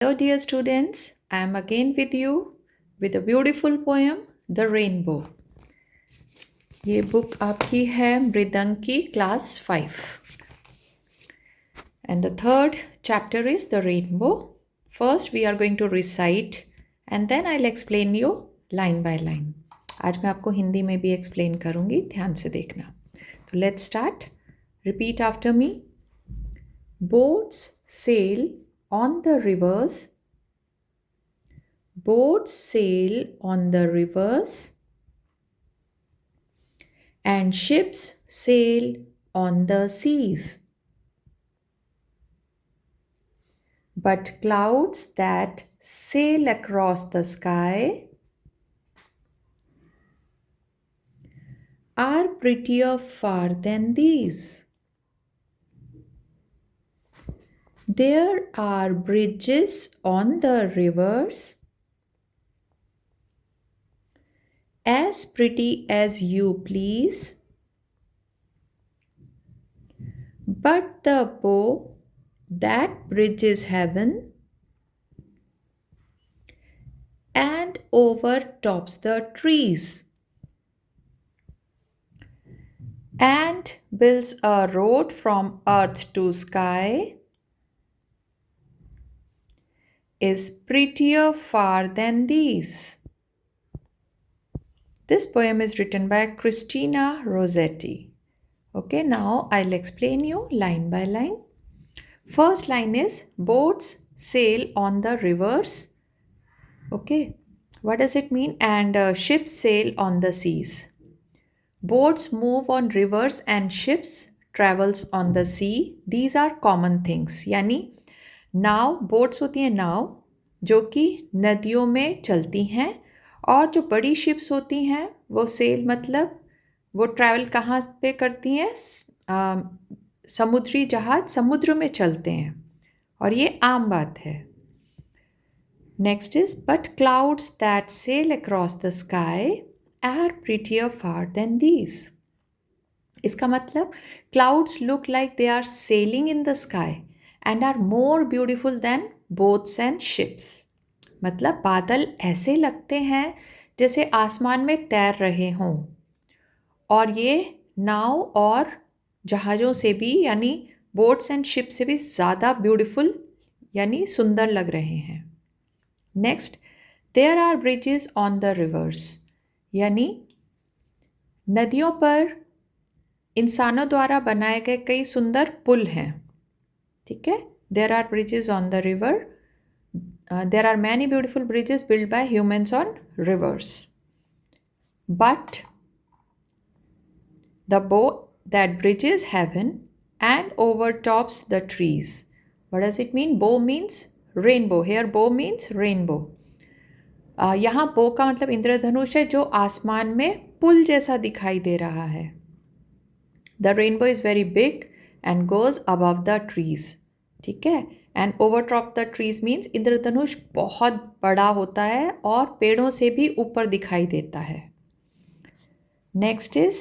Hello, dear students. I am again with you with a beautiful poem, The Rainbow. ये book आपकी है मृदंग की class 5. And the third chapter is The Rainbow. First, we are going to recite and then I'll explain you line by line. आज मैं आपको हिंदी में भी एक्सप्लेन करूँगी, ध्यान से देखना. तो let's start. Repeat after me. Boats sail on the rivers. Boats sail on the rivers and ships sail on the seas. But clouds that sail across the sky are prettier far than these. There are bridges on the rivers as pretty as you please, but the bow that bridges heaven and overtops the trees and builds a road from earth to sky is prettier far than these. This poem is written by Christina Rossetti. Okay, now I'll explain you line by line. First line is boats sail on the rivers. Okay, what does it mean? And ships sail on the seas. Boats move on rivers and ships travels on the sea. These are common things. यानी नाव, boats होती हैं नाव जो कि नदियों में चलती हैं, और जो बड़ी शिप्स होती हैं वो सेल मतलब वो ट्रैवल कहाँ पे करती हैं? समुद्री जहाज समुद्र में चलते हैं, और ये आम बात है. Next is but clouds that sail across the sky are prettier far than these. इसका मतलब clouds look like they are sailing in the sky and are more beautiful than boats and ships. मतलब बादल ऐसे लगते हैं जैसे आसमान में तैर रहे हों, और ये नाव और जहाज़ों से भी यानी बोट्स एंड शिप से भी ज़्यादा ब्यूटीफुल यानी सुंदर लग रहे हैं. Next, there are bridges on the rivers, यानी नदियों पर इंसानों द्वारा बनाए गए कई सुंदर पुल हैं. ठीक है, there are bridges on the river. There are many beautiful bridges built by humans on rivers. But the bow that bridges heaven and overtops the trees. What does it mean? Bow means rainbow. Here bow means rainbow. यहाँ bow का मतलब इंद्रधनुष है जो आसमान में पुल जैसा दिखाई दे रहा है. The rainbow is very big and goes above the trees. ठीक है. एंड ओवरटॉप द ट्रीज मीन्स इंद्रधनुष बहुत बड़ा होता है और पेड़ों से भी ऊपर दिखाई देता है. Next is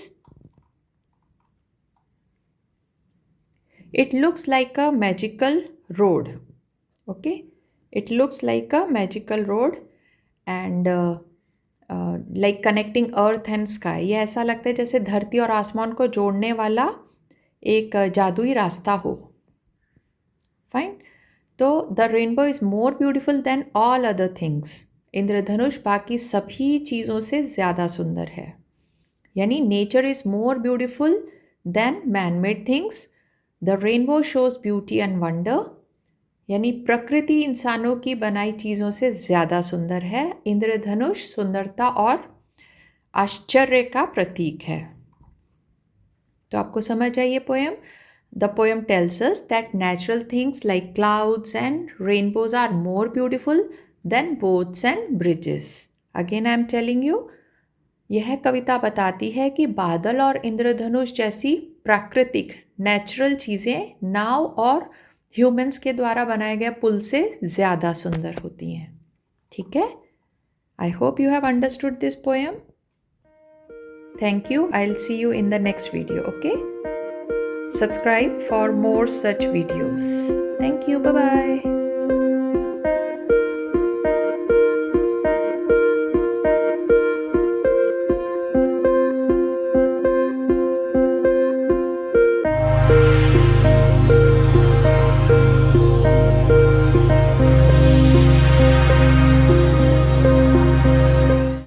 it looks like a magical road. Okay, it looks like a magical road and like connecting earth and sky. ये ऐसा लगता है जैसे धरती और आसमान को जोड़ने वाला एक जादुई रास्ता हो. फाइन. तो the rainbow is more beautiful than all other things. इंद्रधनुष बाकी सभी चीज़ों से ज़्यादा सुंदर है. यानी nature is more beautiful than man made things. The rainbow shows beauty and wonder. यानी प्रकृति इंसानों की बनाई चीज़ों से ज़्यादा सुंदर है. इंद्रधनुष सुंदरता और आश्चर्य का प्रतीक है. तो आपको समझ आई ये poem. The poem tells us that natural things like clouds and rainbows are more beautiful than boats and bridges. Again I am telling you, यह कविता बताती है कि बादल और इंद्रधनुष जैसी प्राकृतिक नेचुरल चीज़ें नाव और ह्यूमंस के द्वारा बनाए गए पुल से ज़्यादा सुंदर होती हैं. ठीक है. I hope you have understood this poem. Thank you. I'll see you in the next video. Okay. Subscribe for more such videos. Thank you. Bye-bye.